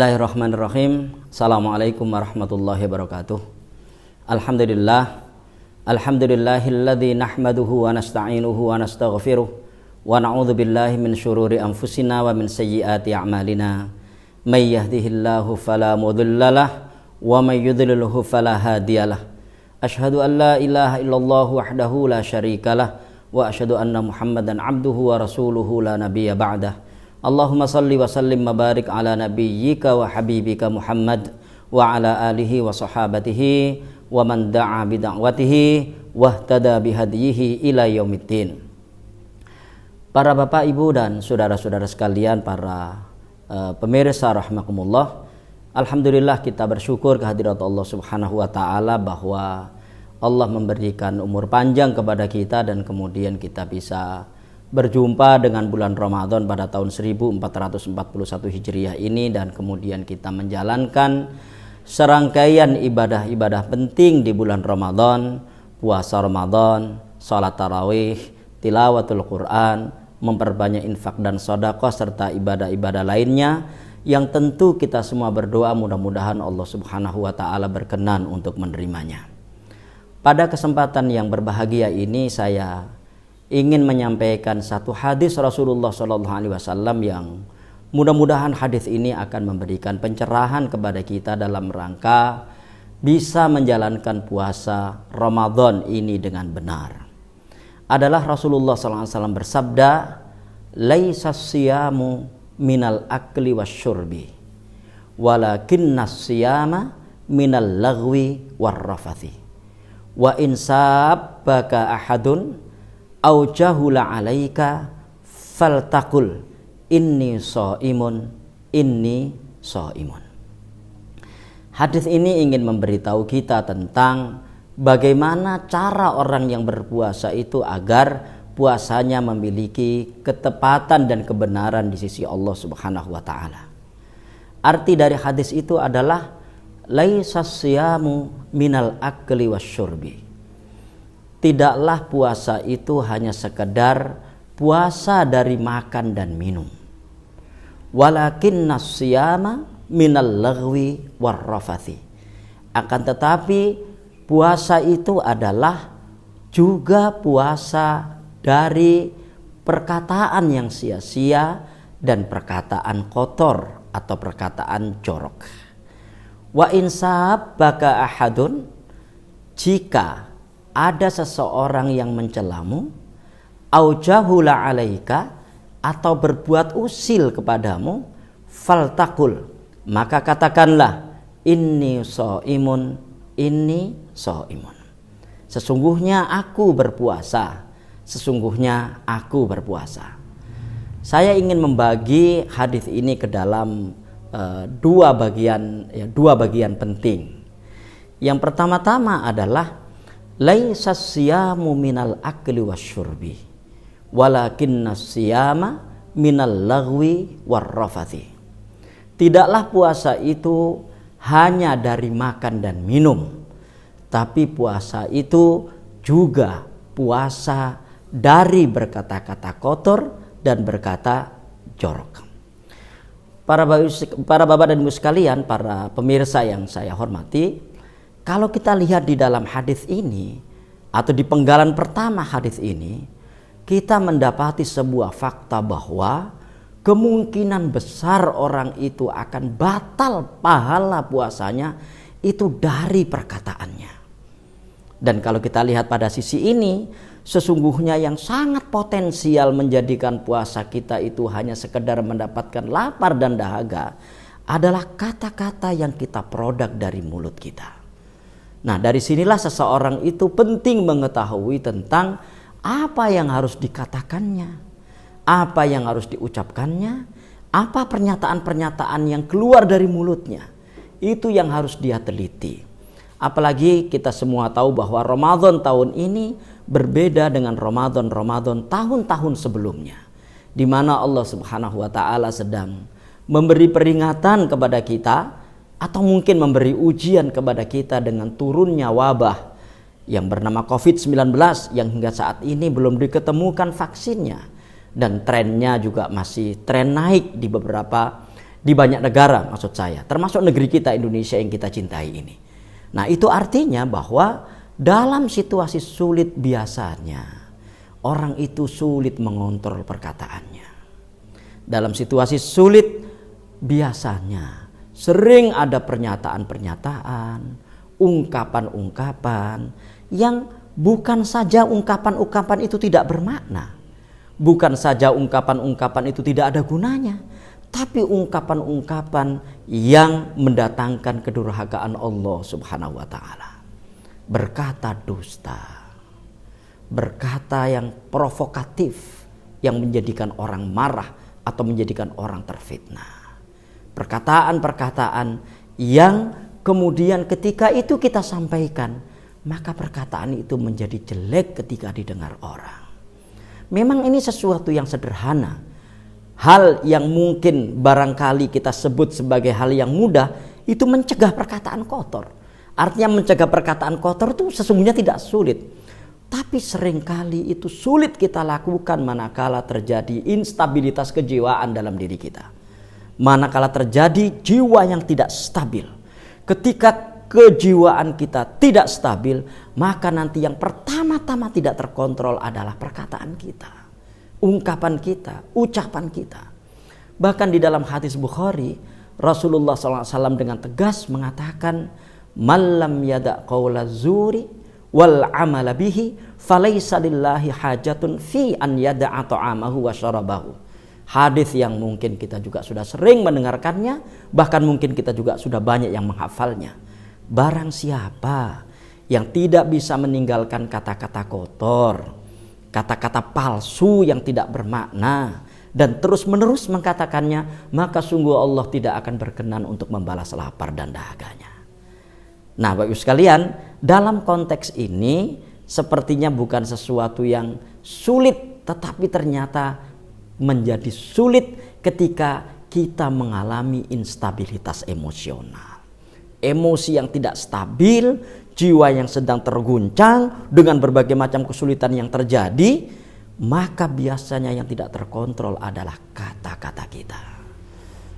Bismillahirrahmanirrahim. Assalamualaikum warahmatullahi wabarakatuh. Alhamdulillahilladzi nahmaduhu wa nasta'inuhu wa nastaghfiruh wa na'udzu billahi min syururi anfusina wa min sayyiati a'malina. May yahdihillahu fala mudhillalah wa may yudlilhu fala hadiyalah. Asyhadu an la ilaha illallah wahdahu la syarikalah wa asyhadu anna Muhammadan abduhu wa rasuluhu la nabiyya ba'dah. Allahumma salli wa sallim mabarik ala nabiyyika wa habibika Muhammad wa ala alihi wa sahabatihi wa man da'a bida'watihi wa ihtada bihadiyihi ila yaumiddin. Para bapak, ibu dan saudara-saudara sekalian, para pemirsa rahimakumullah, alhamdulillah kita bersyukur kehadirat Allah Subhanahu wa taala bahwa Allah memberikan umur panjang kepada kita dan kemudian kita bisa berjumpa dengan bulan Ramadan pada tahun 1441 Hijriah ini, dan kemudian kita menjalankan serangkaian ibadah-ibadah penting di bulan Ramadan, puasa Ramadan, salat tarawih, tilawatul Quran, memperbanyak infak dan sedekah serta ibadah-ibadah lainnya yang tentu kita semua berdoa mudah-mudahan Allah Subhanahu wa taala berkenan untuk menerimanya. Pada kesempatan yang berbahagia ini saya ingin menyampaikan satu hadis Rasulullah SAW yang mudah-mudahan hadis ini akan memberikan pencerahan kepada kita dalam rangka bisa menjalankan puasa Ramadan ini dengan benar. Adalah Rasulullah SAW bersabda, "Laisa siyamu minal akli wasyurbi, walakinnas siyama minal lagwi warrafathi. Wa insabaka ahadun au jahula alaika faltaqul inni shaimun inni shaimun." Hadis ini ingin memberitahu kita tentang bagaimana cara orang yang berpuasa itu agar puasanya memiliki ketepatan dan kebenaran di sisi Allah Subhanahu wa taala. Arti dari hadis itu adalah laisa siyamu minal akli wasyurbi. Tidaklah puasa itu hanya sekedar puasa dari makan dan minum. Walakinnas siyama minal lagwi warrafathi. Akan tetapi puasa itu adalah juga puasa dari perkataan yang sia-sia dan perkataan kotor atau perkataan jorok. Wa insab baka ahadun, jika ada seseorang yang mencelamu, au jahula alaika, atau berbuat usil kepadamu, faltaqul, maka katakanlah inni shaimun inni shaimun. Sesungguhnya aku berpuasa, sesungguhnya aku berpuasa. Saya ingin membagi hadis ini ke dalam dua bagian penting. Yang pertama-tama adalah laisa siyamu minal akli wasyurbi, walakinnas siyama minal lagwi warrafathi. Tidaklah puasa itu hanya dari makan dan minum, tapi puasa itu juga puasa dari berkata-kata kotor dan berkata jorok. Para bapak dan ibu sekalian, para pemirsa yang saya hormati, kalau kita lihat di dalam hadis ini atau di penggalan pertama hadis ini, kita mendapati sebuah fakta bahwa kemungkinan besar orang itu akan batal pahala puasanya itu dari perkataannya. Dan kalau kita lihat pada sisi ini, sesungguhnya yang sangat potensial menjadikan puasa kita itu hanya sekedar mendapatkan lapar dan dahaga adalah kata-kata yang kita produk dari mulut kita. Nah, dari sinilah seseorang itu penting mengetahui tentang apa yang harus dikatakannya, apa yang harus diucapkannya, apa pernyataan-pernyataan yang keluar dari mulutnya. Itu yang harus dia teliti. Apalagi kita semua tahu bahwa Ramadan tahun ini berbeda dengan Ramadan tahun-tahun sebelumnya, di mana Allah Subhanahu wa taala sedang memberi peringatan kepada kita atau mungkin memberi ujian kepada kita dengan turunnya wabah yang bernama COVID-19 yang hingga saat ini belum diketemukan vaksinnya, dan trennya juga masih tren naik di beberapa Di banyak negara maksud saya, termasuk negeri kita Indonesia yang kita cintai ini. Nah, itu artinya bahwa dalam situasi sulit biasanya orang itu sulit mengontrol perkataannya. Dalam situasi sulit biasanya sering ada pernyataan-pernyataan, ungkapan-ungkapan yang bukan saja ungkapan-ungkapan itu tidak bermakna, bukan saja ungkapan-ungkapan itu tidak ada gunanya, tapi ungkapan-ungkapan yang mendatangkan kedurhakaan Allah Subhanahu wa taala. Berkata dusta, berkata yang provokatif yang menjadikan orang marah atau menjadikan orang terfitnah. Perkataan-perkataan yang kemudian ketika itu kita sampaikan, maka perkataan itu menjadi jelek ketika didengar orang. Memang ini sesuatu yang sederhana, hal yang mungkin barangkali kita sebut sebagai hal yang mudah, itu mencegah perkataan kotor. Artinya mencegah perkataan kotor itu sesungguhnya tidak sulit, tapi seringkali itu sulit kita lakukan manakala terjadi instabilitas kejiwaan dalam diri kita, manakala terjadi jiwa yang tidak stabil. Ketika kejiwaan kita tidak stabil, maka nanti yang pertama-tama tidak terkontrol adalah perkataan kita, ungkapan kita, ucapan kita. Bahkan di dalam hadis Bukhari, Rasulullah SAW dengan tegas mengatakan, "Malam yada' qawla zuri wal amala bihi falaysa lillahi hajatun fi an yada'a ta'amahu wa syarabahu." Hadis yang mungkin kita juga sudah sering mendengarkannya, bahkan mungkin kita juga sudah banyak yang menghafalnya. Barang siapa yang tidak bisa meninggalkan kata-kata kotor, kata-kata palsu yang tidak bermakna, dan terus-menerus mengkatakannya, maka sungguh Allah tidak akan berkenan untuk membalas lapar dan dahaganya. Nah, Bapak Ibu sekalian, dalam konteks ini sepertinya bukan sesuatu yang sulit, tetapi ternyata menjadi sulit ketika kita mengalami instabilitas emosional. Emosi yang tidak stabil, jiwa yang sedang terguncang dengan berbagai macam kesulitan yang terjadi, maka biasanya yang tidak terkontrol adalah kata-kata kita.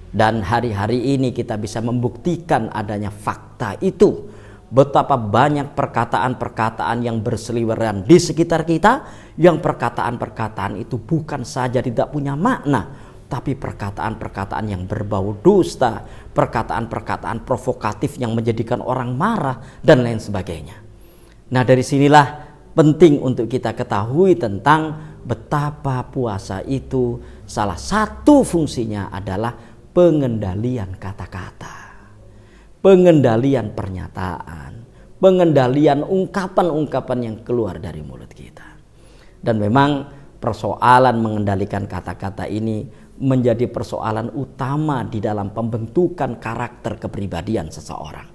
Dan hari-hari ini kita bisa membuktikan adanya fakta itu. Betapa banyak perkataan-perkataan yang berseliweran di sekitar kita, yang perkataan-perkataan itu bukan saja tidak punya makna, tapi perkataan-perkataan yang berbau dusta, perkataan-perkataan provokatif yang menjadikan orang marah, dan lain sebagainya. Nah, dari sinilah penting untuk kita ketahui tentang betapa puasa itu salah satu fungsinya adalah pengendalian kata-kata, pengendalian pernyataan, pengendalian ungkapan-ungkapan yang keluar dari mulut kita. Dan memang persoalan mengendalikan kata-kata ini menjadi persoalan utama di dalam pembentukan karakter kepribadian seseorang.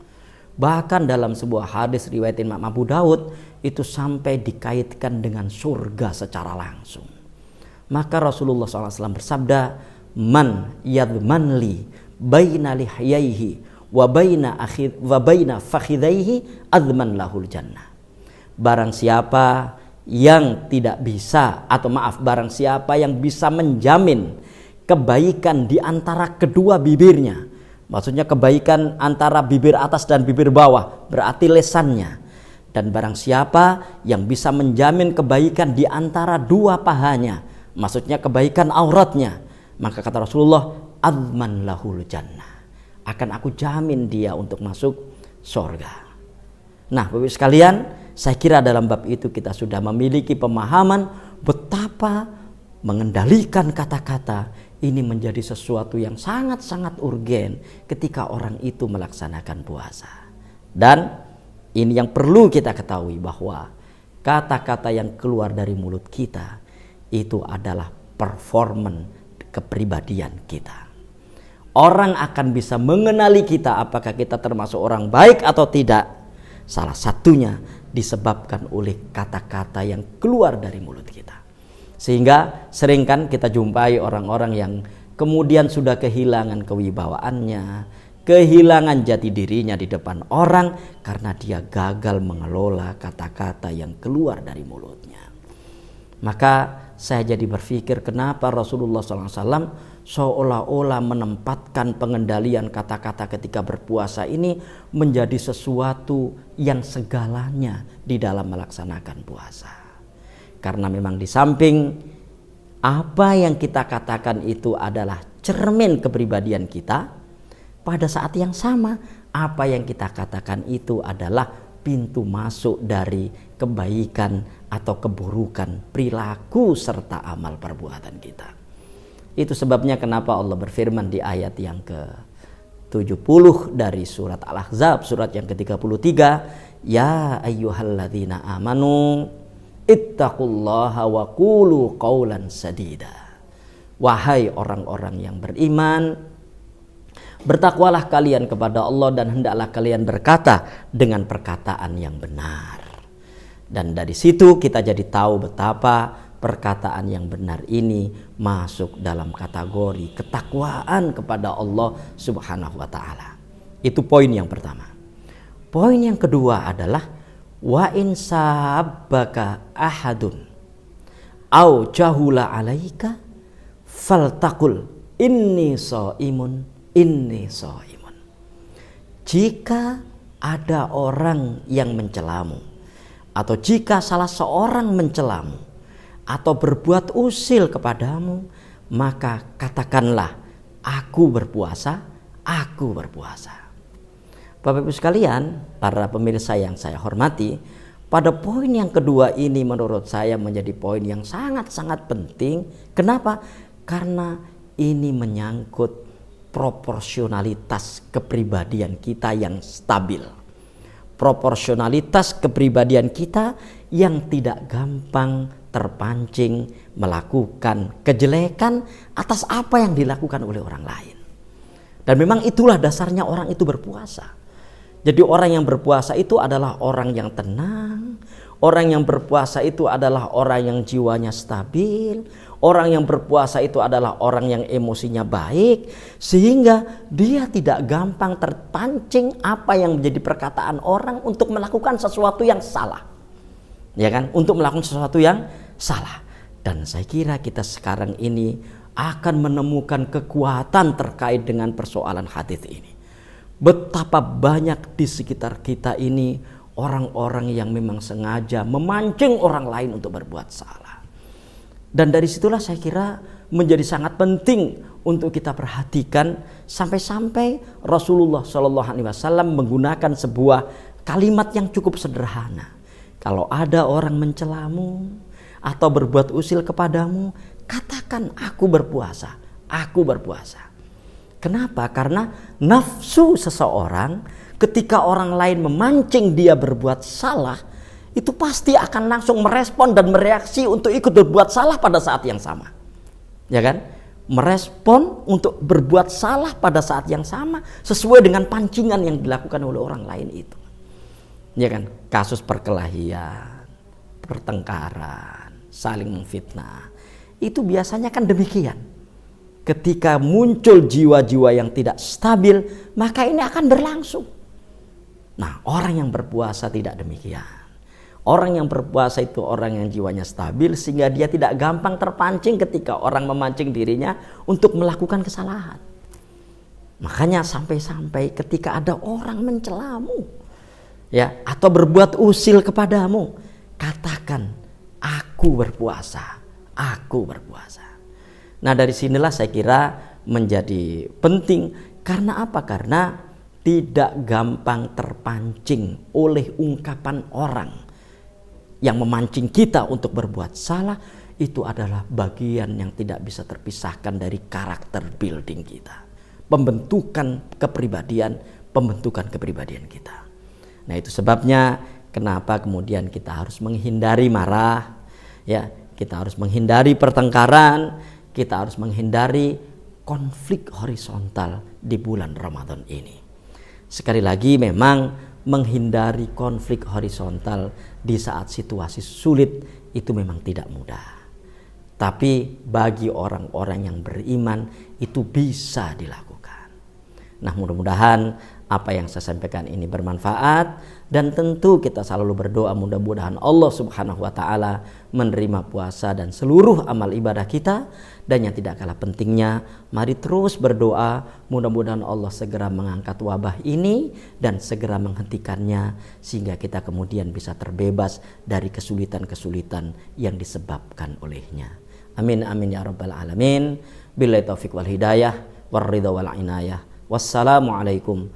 Bahkan dalam sebuah hadis riwayat Imam Abu Daud itu sampai dikaitkan dengan surga secara langsung. Maka Rasulullah SAW bersabda, "Man yadmanli baina lihyaihi wa baina fakhidaihi adman lahul jannah." Barang siapa yang tidak bisa, atau maaf, barang siapa yang bisa menjamin kebaikan di antara kedua bibirnya, maksudnya kebaikan antara bibir atas dan bibir bawah, berarti lesannya. Dan barang siapa yang bisa menjamin kebaikan di antara dua pahanya, maksudnya kebaikan auratnya, maka kata Rasulullah, adman lahul jannah, akan aku jamin dia untuk masuk surga. Nah, Bapak sekalian, saya kira dalam bab itu kita sudah memiliki pemahaman betapa mengendalikan kata-kata ini menjadi sesuatu yang sangat-sangat urgen ketika orang itu melaksanakan puasa. Dan ini yang perlu kita ketahui, bahwa kata-kata yang keluar dari mulut kita itu adalah performan kepribadian kita. Orang akan bisa mengenali kita apakah kita termasuk orang baik atau tidak, salah satunya disebabkan oleh kata-kata yang keluar dari mulut kita. Sehingga sering kan kita jumpai orang-orang yang kemudian sudah kehilangan kewibawaannya, kehilangan jati dirinya di depan orang karena dia gagal mengelola kata-kata yang keluar dari mulutnya. Maka saya jadi berpikir, kenapa Rasulullah SAW seolah-olah menempatkan pengendalian kata-kata ketika berpuasa ini menjadi sesuatu yang segalanya di dalam melaksanakan puasa. Karena memang di samping apa yang kita katakan itu adalah cermin kepribadian kita, pada saat yang sama apa yang kita katakan itu adalah pintu masuk dari kebaikan atau keburukan perilaku serta amal perbuatan kita. Itu sebabnya kenapa Allah berfirman di ayat yang ke-70 dari surat Al-Ahzab, surat yang ke-33, ya ayyuhalladzina amanu ittaqullaha wa qulu qawlan sadida. Wahai orang-orang yang beriman, bertakwalah kalian kepada Allah dan hendaklah kalian berkata dengan perkataan yang benar. Dan dari situ kita jadi tahu betapa perkataan yang benar ini masuk dalam kategori ketakwaan kepada Allah Subhanahu wa taala. Itu poin yang pertama. Poin yang kedua adalah wa in sabbaka ahadun au jahula alaika faltaqul inni shaimun inni shaimun. Jika ada orang yang mencelamu atau jika salah seorang mencelamu atau berbuat usil kepadamu, maka katakanlah, aku berpuasa, aku berpuasa. Bapak Ibu sekalian, para pemirsa yang saya hormati, pada poin yang kedua ini menurut saya menjadi poin yang sangat-sangat penting. Kenapa? Karena ini menyangkut proporsionalitas kepribadian kita yang stabil. Proporsionalitas kepribadian kita yang tidak gampang terpancing melakukan kejelekan atas apa yang dilakukan oleh orang lain. Dan memang itulah dasarnya orang itu berpuasa. Jadi orang yang berpuasa itu adalah orang yang tenang. Orang yang berpuasa itu adalah orang yang jiwanya stabil. Orang yang berpuasa itu adalah orang yang emosinya baik, sehingga dia tidak gampang terpancing apa yang menjadi perkataan orang untuk melakukan sesuatu yang salah. Ya kan? Untuk melakukan sesuatu yang salah. Dan saya kira kita sekarang ini akan menemukan kekuatan terkait dengan persoalan hadits ini. Betapa banyak di sekitar kita ini orang-orang yang memang sengaja memancing orang lain untuk berbuat salah. Dan dari situlah saya kira menjadi sangat penting untuk kita perhatikan, sampai-sampai Rasulullah SAW menggunakan sebuah kalimat yang cukup sederhana. Kalau ada orang mencelamu atau berbuat usil kepadamu, katakan aku berpuasa, aku berpuasa. Kenapa? Karena nafsu seseorang ketika orang lain memancing dia berbuat salah, itu pasti akan langsung merespon dan mereaksi untuk ikut berbuat salah pada saat yang sama. Ya kan? Merespon untuk berbuat salah pada saat yang sama sesuai dengan pancingan yang dilakukan oleh orang lain itu. Ya kan? Kasus perkelahian, pertengkaran, saling memfitnah. Itu biasanya kan demikian. Ketika muncul jiwa-jiwa yang tidak stabil, maka ini akan berlangsung. Nah, orang yang berpuasa tidak demikian. Orang yang berpuasa itu orang yang jiwanya stabil, sehingga dia tidak gampang terpancing ketika orang memancing dirinya untuk melakukan kesalahan. Makanya sampai-sampai ketika ada orang mencelamu, ya, atau berbuat usil kepadamu, katakan aku berpuasa, aku berpuasa. Nah, dari sinilah saya kira menjadi penting. Karena apa? Karena tidak gampang terpancing oleh ungkapan orang yang memancing kita untuk berbuat salah. Itu adalah bagian yang tidak bisa terpisahkan dari karakter building kita, pembentukan kepribadian kita. Nah, itu sebabnya kenapa kemudian kita harus menghindari marah, ya, kita harus menghindari pertengkaran, kita harus menghindari konflik horizontal di bulan Ramadan ini. Sekali lagi, memang menghindari konflik horizontal di saat situasi sulit itu memang tidak mudah. Tapi bagi orang-orang yang beriman itu bisa dilakukan. Nah, mudah-mudahan apa yang saya sampaikan ini bermanfaat, dan tentu kita selalu berdoa mudah-mudahan Allah Subhanahu wa taala menerima puasa dan seluruh amal ibadah kita. Dan yang tidak kalah pentingnya, mari terus berdoa mudah-mudahan Allah segera mengangkat wabah ini dan segera menghentikannya, sehingga kita kemudian bisa terbebas dari kesulitan-kesulitan yang disebabkan olehnya. Amin amin ya rabbal alamin. Billahi taufiq wal hidayah war ridha wal inayah. Wassalamualaikum